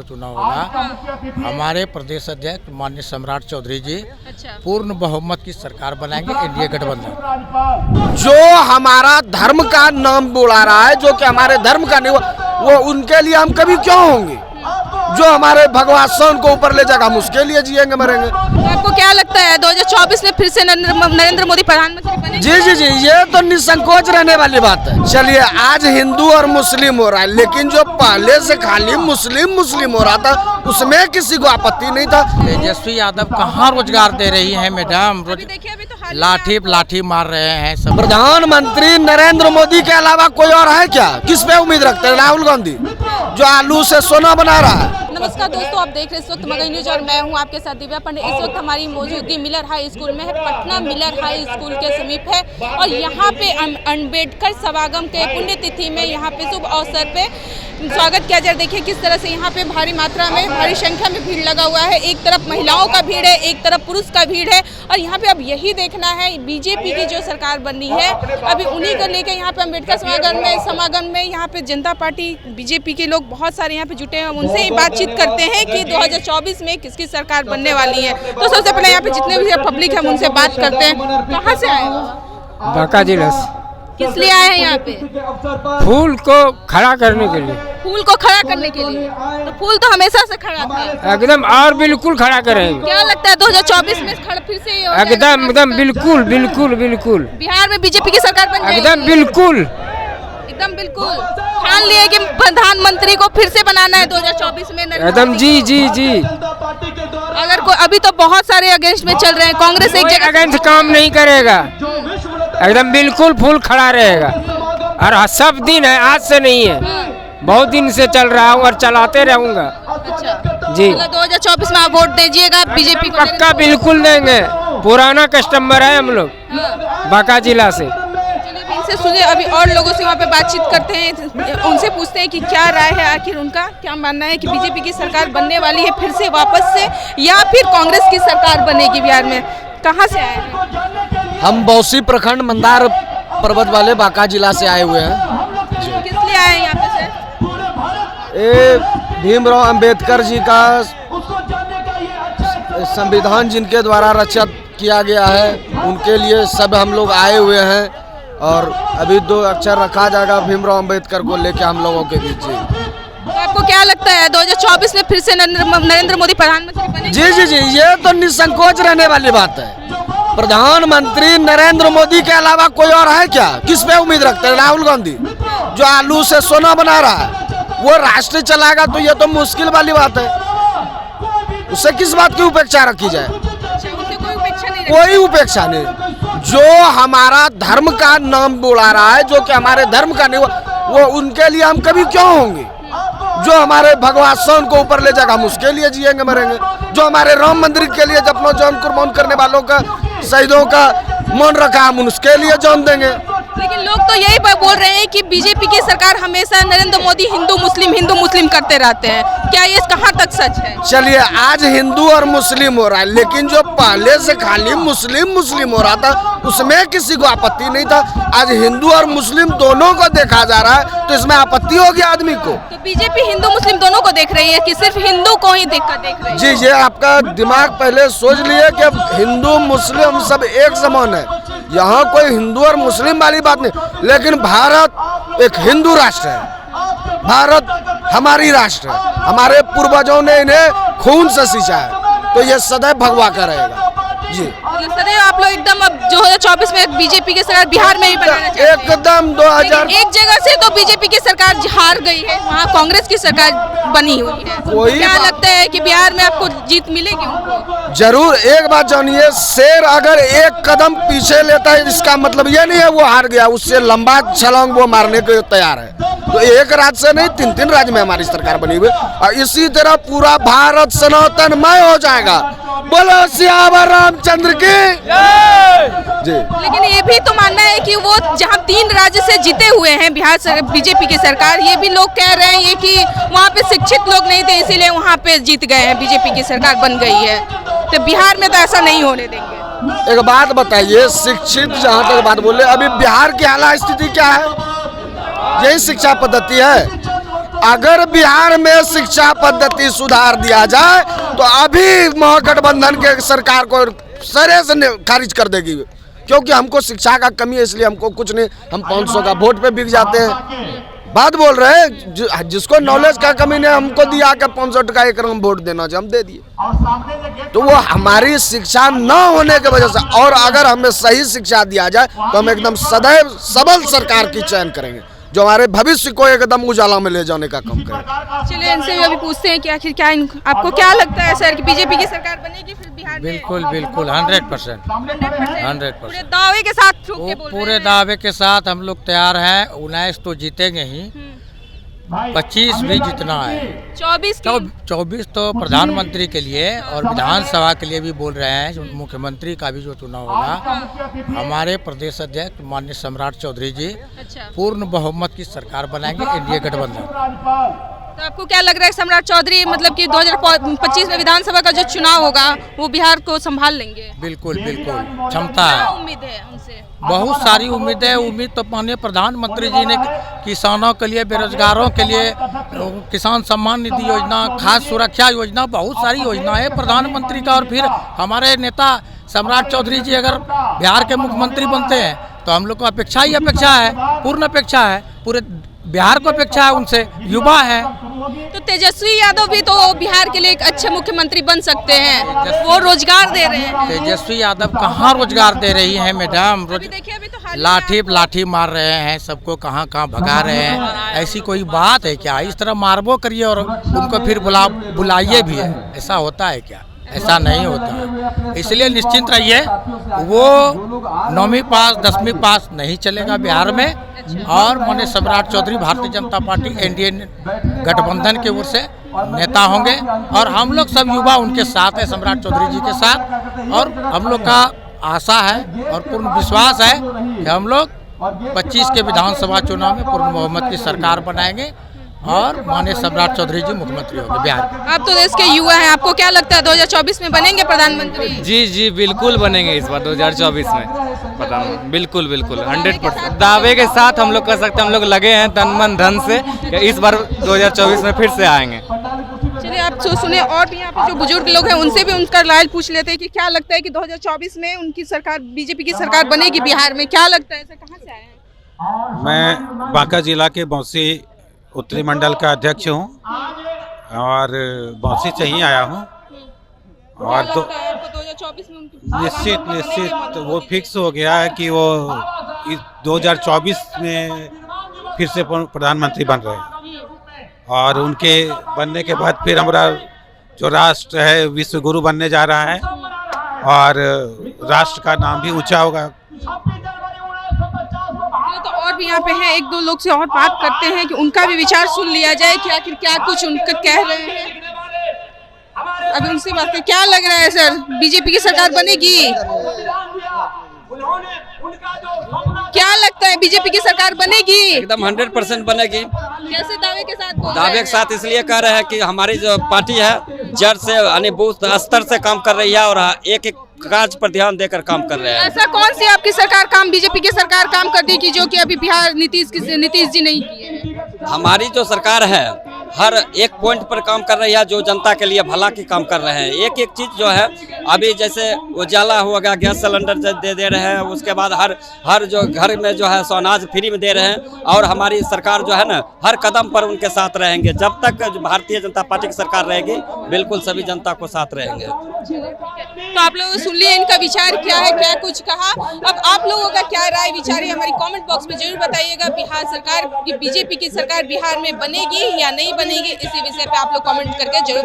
चुनाव होगा। हमारे प्रदेश अध्यक्ष माननीय सम्राट चौधरी जी पूर्ण बहुमत की सरकार बनाएंगे, एनडीए गठबंधन। जो हमारा धर्म का नाम बुला रहा है, जो कि हमारे धर्म का नहीं, वो उनके लिए हम कभी क्यों होंगे? जो हमारे भगवान सन को ऊपर ले जाएगा हम उसके लिए जिएंगे मरेंगे। तो आपको क्या लगता है 2024 में फिर से नरेंद्र मोदी प्रधानमंत्री बनेंगे? जी जी जी, ये तो निसंकोच रहने वाली बात है। चलिए, आज हिंदू और मुस्लिम हो रहा है, लेकिन जो पहले से खाली मुस्लिम हो रहा था उसमें किसी को आपत्ति नहीं था। तेजस्वी यादव कहाँ रोजगार दे रही है मैडम? देखिए अभी तो हाल लाठी मार रहे हैं सब। प्रधानमंत्री नरेंद्र मोदी के अलावा कोई और है क्या? किस पे उम्मीद रखते हैं? राहुल गांधी जो आलू से सोना बना रहा है। नमस्कार दोस्तों, आप देख रहे हैं इस वक्त मगही न्यूज और मैं हूं आपके साथ दिव्या पंडित। इस वक्त हमारी मौजूदगी मिलर हाई स्कूल में है, पटना मिलर हाई स्कूल के समीप है और यहाँ पे अम्बेडकर समागम के पुण्यतिथि में यहाँ पे शुभ अवसर पे स्वागत किया जाए। देखिए किस तरह से यहाँ पे भारी मात्रा में, भारी संख्या में भीड़ लगा हुआ है। एक तरफ महिलाओं का भीड़ है, एक तरफ पुरुष का भीड़ है और यहाँ पे अब यही देखना है बीजेपी की जो सरकार बननी है, अभी उन्हीं को लेकर यहाँ पे अम्बेडकर समागम में यहाँ पे जनता पार्टी बीजेपी के लोग बहुत सारे यहाँ पे जुटे हैं। उनसे ही बातचीत करते हैं कि 2024 में किसकी सरकार बनने वाली है। तो सबसे पहले यहाँ पे जितने भी पब्लिक है उनसे बात करते हैं। कहाँ से आए? बांका जिला से। किस लिए आए हैं यहाँ पे? फूल को खड़ा करने के लिए। फूल को खड़ा करने के लिए? तो फूल तो हमेशा से खड़ा था। एकदम और बिल्कुल खड़ा करेंगे। क्या लगता है 2024 में फिर से ये हो जाएगा? एकदम बिल्कुल बिल्कुल बिल्कुल। बिहार में बीजेपी की सरकार बन जाएगी? एकदम बिल्कुल। एकदम बिल्कुल ठान लिए कि प्रधानमंत्री को फिर से बनाना है 2024 में? एकदम जी जी जी। अगर कोई अभी तो बहुत सारे अगेंस्ट में चल रहे हैं, कांग्रेस एक जगह अगेंस्ट काम नहीं करेगा, एकदम बिल्कुल फूल खड़ा रहेगा और सब दिन है, आज से नहीं है, बहुत दिन से चल रहा हूँ और चलाते रहूँगा। अच्छा जी, 2024 में आप वोट दीजिएगा बीजेपी को? पक्का बिल्कुल देंगे, पुराना कस्टमर है हम लोग बांका जिला से। इनसे सुने, अभी और लोगों से वहाँ पे बातचीत करते हैं, उनसे पूछते हैं कि क्या राय है, आखिर उनका क्या मानना है कि बीजेपी की सरकार बनने वाली है फिर से वापस से या फिर कांग्रेस की सरकार बनेगी बिहार में। कहाँ से आए हैं? हम बौसी प्रखंड मंदार पर्वत वाले बांका जिला से आए हुए हैं। किस लिए आए हैं यहाँ पे सर? ये भीमराव अंबेडकर जी का संविधान जिनके द्वारा रचित किया गया है, उनके लिए सब हम लोग आए हुए हैं और अभी 2 अक्षर रखा जाएगा भीमराव अंबेडकर को लेके हम लोगों के बीच। तो आपको क्या लगता है 2024 में फिर से नरेंद्र मोदी प्रधानमंत्री बनेंगे? जी जी जी, ये तो निसंकोच रहने वाली बात है। प्रधानमंत्री नरेंद्र मोदी के अलावा कोई और है क्या? किस पे उम्मीद रखते हैं? राहुल गांधी जो आलू से सोना बना रहा है, वो राष्ट्र चलाएगा तो ये तो मुश्किल वाली बात है। उससे किस बात की उपेक्षा रखी जाए? कोई उपेक्षा नहीं। जो हमारा धर्म का नाम बुला रहा है, जो कि हमारे धर्म का नहीं, वो उनके लिए हम कभी क्यों होंगे? जो हमारे भगवान सन को ऊपर ले जाएगा हम उसके लिए जिएंगे मरेंगे। जो हमारे राम मंदिर के लिए अपना जान कुर्बान करने वालों का, शहीदों का मन रखा, हम उसके लिए जान देंगे। लेकिन लोग तो यही बोल रहे हैं कि बीजेपी की सरकार हमेशा नरेंद्र मोदी हिंदू मुस्लिम करते रहते हैं। क्या ये कहाँ तक सच है? चलिए, आज हिंदू और मुस्लिम हो रहा है, लेकिन जो पहले से खाली मुस्लिम हो रहा था उसमें किसी को आपत्ति नहीं था। आज हिंदू और मुस्लिम दोनों को देखा जा रहा है, तो इसमें आपत्ति होगी आदमी को। तो बीजेपी हिंदू मुस्लिम दोनों को देख रही है कि सिर्फ हिंदू को ही देख रही है? जी, ये आपका दिमाग पहले सोच लिए कि हिंदू मुस्लिम सब एक समान है। यहाँ कोई हिंदू और मुस्लिम वाली बात नहीं, लेकिन भारत एक हिंदू राष्ट्र है। भारत हमारी राष्ट्र है, हमारे पूर्वजों ने इन्हें खून से सींचा है, तो ये सदैव भगवा कर रहेगा। जी, सदैव आप लोग एकदम अब 2024 में बीजेपी की सरकार बिहार में भी बनाना चाहते हैं? एकदम 2000 एक जगह से तो बीजेपी की सरकार हार गई है, वहाँ कांग्रेस की सरकार बनी हुई है। क्या लगता है कि बिहार में आपको जीत मिलेगी उनको? जरूर। एक बात जानिए, शेर अगर एक कदम पीछे लेता है इसका मतलब ये नहीं है वो हार गया, उससे लंबा छलांग वो मारने के तैयार है। तो एक राज्य से नहीं, 3 राज्य में हमारी सरकार बनी हुई और इसी तरह पूरा भारत सनातनमय हो जाएगा। बोलो सियावर रामचंद्र की जी। लेकिन ये भी तो मानना है कि वो जहां 3 राज्य से जीते हुए हैं बिहार से बीजेपी की सरकार, ये भी लोग कह रहे हैं कि वहाँ पे शिक्षित लोग नहीं थे इसीलिए वहाँ पे जीत गए हैं, बीजेपी की सरकार बन गई है। तो बिहार में तो ऐसा नहीं होने देंगे। एक बात बताइए, शिक्षित जहाँ तक बात बोले, अभी बिहार की हालात स्थिति क्या है? यही शिक्षा पद्धति है। अगर बिहार में शिक्षा पद्धति सुधार दिया जाए तो अभी महागठबंधन के सरकार को सरे से खारिज कर देगी, क्योंकि हमको शिक्षा का कमी है, इसलिए हमको कुछ नहीं, हम 500 का वोट पे बिक जाते हैं। बात बोल रहे हैं, जिसको नॉलेज का कमी नहीं, हमको दिया कि 500 का एक रंग वोट देना चाहिए, हम दे दिए। तो वो हमारी शिक्षा न होने की वजह से, और अगर हमें सही शिक्षा दिया जाए तो हम एकदम सदैव सबल सरकार की चयन करेंगे, जो हमारे भविष्य को एकदम उजाला में ले जाने का काम करें। चलिए इनसे भी अभी पूछते हैं कि आखिर क्या आपको क्या लगता है सर कि बीजेपी की सरकार बनेगी फिर बिहार में? बिल्कुल बिल्कुल 100% पूरे दावे के साथ ठोक के बोल रहे पूरे हैं। दावे के साथ हम लोग तैयार हैं। 19 तो जीतेंगे ही, 25 भी जितना है, 24 तो प्रधानमंत्री के लिए और विधानसभा के लिए भी बोल रहे हैं। मुख्यमंत्री का भी जो चुनाव होगा, हमारे प्रदेश अध्यक्ष माननीय सम्राट चौधरी जी अच्छा, पूर्ण बहुमत की सरकार बनाएंगे, एनडीए गठबंधन। तो आपको क्या लग रहा है सम्राट चौधरी मतलब कि 2025 में विधानसभा का जो चुनाव होगा वो बिहार को संभाल लेंगे? बिल्कुल बिल्कुल क्षमता क्या है, उम्मीद है उनसे? बहुत सारी उम्मीदें है। उम्मीद तो माननीय प्रधानमंत्री जी ने किसानों के लिए, बेरोजगारों के लिए, किसान सम्मान निधि योजना, खाद्य सुरक्षा योजना, बहुत सारी योजना है प्रधानमंत्री का। और फिर हमारे नेता सम्राट चौधरी जी अगर बिहार के मुख्यमंत्री बनते हैं तो हम लोग को अपेक्षा ही अपेक्षा है, पूर्ण अपेक्षा है, पूरे बिहार को अपेक्षा है उनसे, युवा है। तो तेजस्वी यादव भी तो बिहार के लिए एक अच्छे मुख्यमंत्री बन सकते हैं, वो रोजगार दे रहे हैं। तेजस्वी यादव कहाँ रोजगार दे रही हैं मैडम? अभी देखिए अभी तो हाल ही में लाठी मार रहे हैं, सबको कहाँ कहाँ भगा रहे हैं। ऐसी कोई बात है क्या? इस तरह मारबो करिए और उनको फिर बुलाइए भी है, ऐसा होता है क्या? ऐसा नहीं होता है। इसलिए निश्चिंत रहिए, वो 9वीं पास 10वीं पास नहीं चलेगा बिहार में। और माननीय सम्राट चौधरी भारतीय जनता पार्टी एनडीए गठबंधन की ओर से नेता होंगे और हम लोग सब युवा उनके साथ हैं, सम्राट चौधरी जी के साथ। और हम लोग का आशा है और पूर्ण विश्वास है कि हम लोग 25 के विधानसभा चुनाव में पूर्ण बहुमत की सरकार बनाएंगे और माननीय सम्राट चौधरी जी मुख्यमंत्री होंगे बिहार। आप तो देश के युवा हैं, आपको क्या लगता है 2024 में बनेंगे प्रधानमंत्री? जी बिल्कुल बनेंगे इस बार 2024 में प्रधानमंत्री, बिल्कुल 100% दावे के साथ हम लोग कर सकते हैं। हम लोग लगे हैं तन मन धन से कि इस बार 2024 में फिर से आएंगे। चलिए आप सुने और भी यहाँ पे जो बुजुर्ग लोग हैं उनसे भी उनका राय पूछ लेते हैं कि क्या लगता है कि 2024 में उनकी सरकार, बीजेपी की सरकार बनेगी बिहार में? क्या लगता है, कहाँ से आए हैं? मैं बांका जिला के बौंसी उत्तरी मंडल का अध्यक्ष हूँ और बौंसी से ही आया हूँ। और तो 2024 में उनकी निश्चित वो फिक्स हो गया है कि वो 2024 में फिर से प्रधानमंत्री बन रहे हैं और उनके बनने के बाद फिर हमारा जो राष्ट्र है विश्व गुरु बनने जा रहा है और राष्ट्र का नाम भी ऊंचा होगा। तो और भी यहाँ पे हैं, एक दो लोग से और बात करते हैं कि उनका भी विचार सुन लिया जाए कि आखिर क्या कुछ उनका कह रहे हैं। अभी उनसे बात करें, क्या लग रहा है सर, बीजेपी की सरकार बनेगी? क्या लगता है बीजेपी की सरकार बनेगी? एकदम 100% बनेगी। कैसे दावे के साथ बोल रहे दावे हैं? के साथ इसलिए कह रहे हैं कि हमारी जो पार्टी है जड़ से यानी बूथ स्तर से काम कर रही है और एक एक कार्य पर ध्यान देकर काम कर रहे हैं। ऐसा कौन सी आपकी सरकार काम, बीजेपी की सरकार काम कर दी कि जो कि अभी बिहार नीतीश जी नहीं किए हैं? हमारी जो सरकार है हर एक पॉइंट पर काम कर रही है, जो जनता के लिए भला की काम कर रहे हैं। एक एक चीज़ जो है अभी जैसे उजाला हो गया, गैस सिलेंडर दे रहे हैं, उसके बाद हर जो घर में जो है सो अनाज फ्री में दे रहे हैं। और हमारी सरकार जो है ना हर कदम पर उनके साथ रहेंगे। जब तक भारतीय जनता पार्टी की सरकार रहेगी बिल्कुल सभी जनता को साथ रहेंगे। तो आप लोग सुन लिए इनका विचार क्या है, क्या कुछ कहा। अब आप लोगों का क्या राय विचार है हमारी कमेंट बॉक्स में जरूर बताइएगा। बिहार सरकार, बीजेपी की सरकार बिहार में बनेगी या नहीं बनेगी, इसी विषय पे आप लोग कमेंट करके जरूर